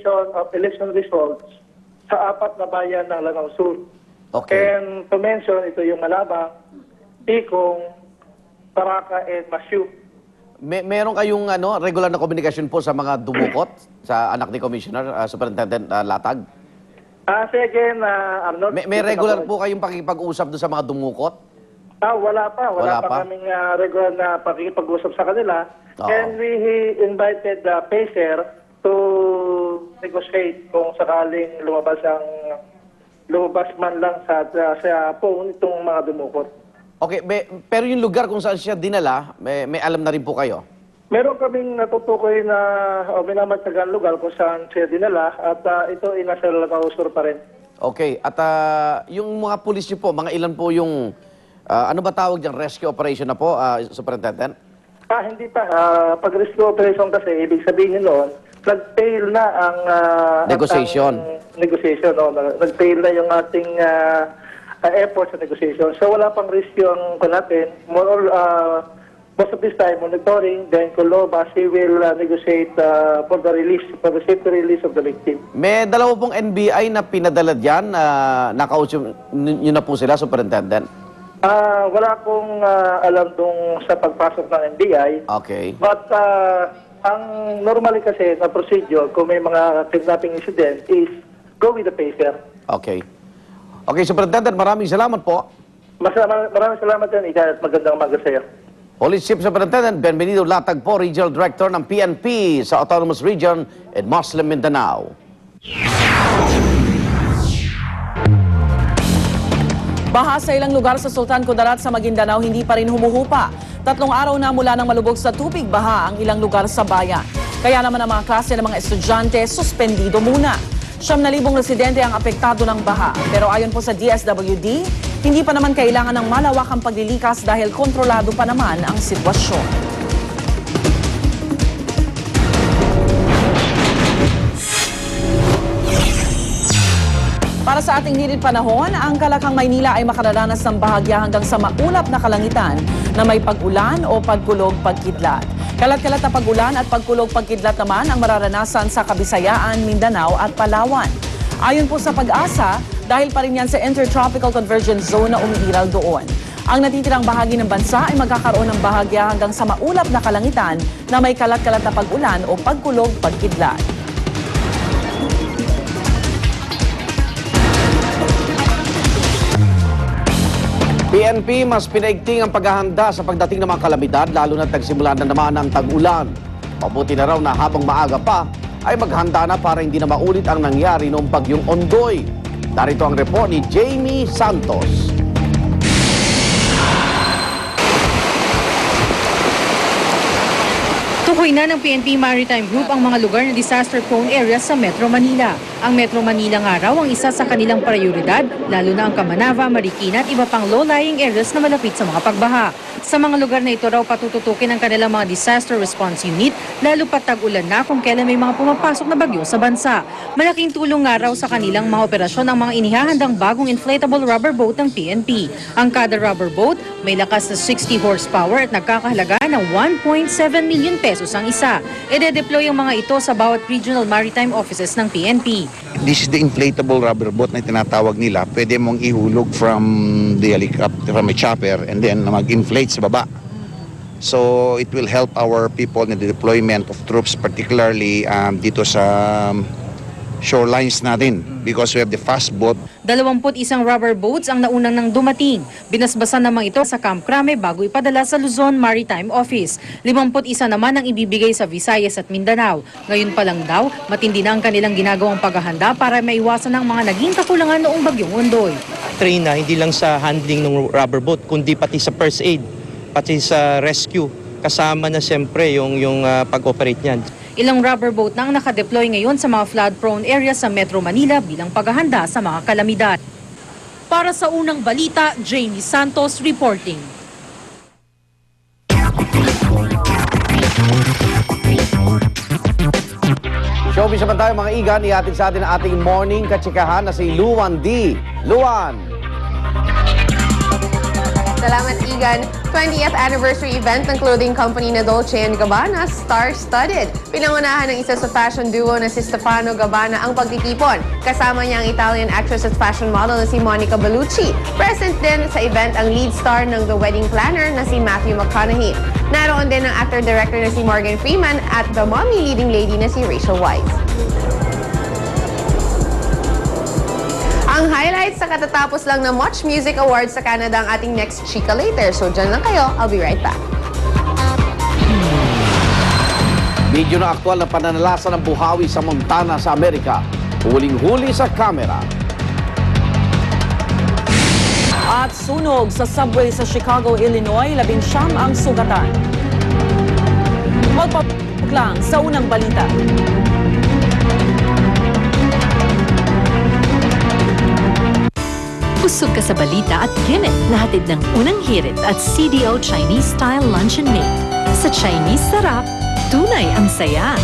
of election results sa 4 na bayan ng Lanao Sur. Okay. And to mention, ito yung Malabang, Tikong, Paraka, and Masyu. Meron kayong regular na komunikasyon po sa mga dumukot sa anak ni Commissioner, Superintendent Latag? So again, Arnold, May regular po kayong pakikipag-usap doon sa mga dumukot? Wala pa. Wala Wala pa pa? kaming regular na pakikipag-usap sa kanila. Oo. And we invited the PACER to negotiate kung sakaling lumabas man lang sa phone itong mga dumukot. Okay, pero yung lugar kung saan siya dinala, may alam na rin po kayo? Meron kaming natutukoy na minamatsagang lugar kung saan siya dinala at ito ay nasa Lanao Sur pa rin. Okay, at yung mga pulis niyo po, mga ilan po yung, ano ba tawag dyan, rescue operation na po, Superintendent? Hindi pa. Pag-rescue operation kasi, ibig sabihin noon, nag-fail na ang Negotiation. Negotiation. Nag-fail na yung ating effort sa negotiation. So wala pang rescue ang natin. Most of this time, monitoring, then kung lumabas, we will negotiate for the safety release of the victim. May dalawa pong NBI na pinadala dyan, nakausap nyo na po sila, Superintendent? Wala akong alam dong sa pagpasok ng NBI. Okay. But ang normally kasi na procedure kung may mga kidnapping incident is go with the PACER. Okay. Okay, Superintendent, maraming salamat po. Maraming salamat din, Ika, at magandang umaga sa iyo. Police Chief Superintendent Benvenido Latag po, Regional Director ng PNP sa Autonomous Region in Muslim Mindanao. Baha sa ilang lugar sa Sultan Kudarat sa Maguindanao hindi pa rin humuhupa. 3 araw na mula nang malubog sa tubig baha ang ilang lugar sa bayan. Kaya naman ang mga klase ng mga estudyante suspendido muna. 9,000 residente ang apektado ng baha. Pero ayon po sa DSWD, hindi pa naman kailangan ng malawakang paglilikas dahil kontrolado pa naman ang sitwasyon. Para sa ating hirit panahon, ang Kalakang Maynila ay makararanas ng bahagya hanggang sa maulap na kalangitan na may pag-ulan o pagkulog-pagkidlat. Kalat-kalat na pag-ulan at pagkulog-pagkidlat naman ang mararanasan sa Kabisayaan, Mindanao at Palawan. Ayon po sa Pag-asa, dahil pa rin yan sa Intertropical Convergence Zone na umiiral doon. Ang natitirang bahagi ng bansa ay magkakaroon ng bahagya hanggang sa maulap na kalangitan na may kalat-kalat na pag-ulan o pagkulog-pagkidlat. PNP mas pinaigting ang paghahanda sa pagdating ng mga kalamidad, lalo na nagsimula na naman ang tag-ulan. Mabuti na raw na habang maaga pa ay maghanda na para hindi na maulit ang nangyari noong bagyong Ondoy. Narito ang report ni Jamie Santos. Tukoy na ng PNP Maritime Group ang mga lugar na disaster-prone areas sa Metro Manila. Ang Metro Manila nga raw ang isa sa kanilang prioridad, lalo na ang Camanava, Marikina at iba pang low-lying areas na malapit sa mga pagbaha. Sa mga lugar na ito raw patututukin ang kanilang mga disaster response unit, lalo pat tag-ulan na kung kailan may mga pumapasok na bagyo sa bansa. Malaking tulong nga raw sa kanilang mga operasyon ang mga inihahandang bagong inflatable rubber boat ng PNP. Ang kada rubber boat may lakas na 60 horsepower at nagkakahalaga ng 1.7 million pesos ang isa. Ide-deploy ang mga ito sa bawat regional maritime offices ng PNP. This is the inflatable rubber boat na tinatawag nila. Pwede mong ihulog from the helicopter, from a chopper, and then mag-inflate sa baba. So it will help our people in the deployment of troops, particularly dito sa shorelines natin because we have the fast boat. 21 rubber boats ang naunang nang dumating. Binasbasan naman ito sa Camp Crame bago ipadala sa Luzon Maritime Office. 51 naman ang ibibigay sa Visayas at Mindanao. Ngayon pa lang daw, matindi na ang kanilang ginagawang paghahanda para maiwasan ang mga naging kakulangan noong bagyong Ondoy. Train na hindi lang sa handling ng rubber boat kundi pati sa first aid, pati sa rescue. Kasama na siyempre yung pag-operate niyan. Ilang rubber boat na ang nakadeploy ngayon sa mga flood-prone areas sa Metro Manila bilang paghahanda sa mga kalamidad. Para sa unang balita, Jamie Santos reporting. Showbiz naman tayo mga igan, ihatid sa atin ang ating morning katsikahan na si Luan D. Luan! Salamat, Igan. 20th anniversary event ng clothing company na Dolce & Gabbana, star-studded. Pinangunahan ng isa sa fashion duo na si Stefano Gabbana ang pagtitipon. Kasama niya ang Italian actress at fashion model na si Monica Bellucci. Present din sa event ang lead star ng The Wedding Planner na si Matthew McConaughey. Naroon din ang actor-director na si Morgan Freeman at the mommy leading lady na si Rachel Weisz. Ang highlights sa katatapos lang ng Much Music Awards sa Canada ang ating next chika later. So dyan lang kayo, I'll be right back. Video na aktwal na pananalasa ng buhawi sa Montana sa Amerika. Huling-huli sa kamera. At sunog sa subway sa Chicago, Illinois, 19 ang sugatan. Magpapag lang sa unang balita. Busog ka sa balita at gimme nahatid ng unang hirit at CDO Chinese Style Lunch and Mate. Sa Chinese sarap, tunay ang saya.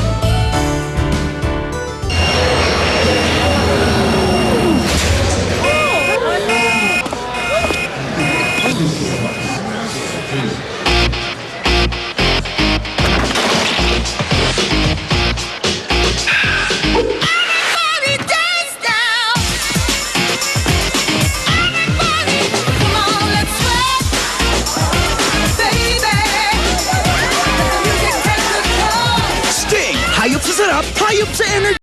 Hayop sa sarap, hayop sa energy.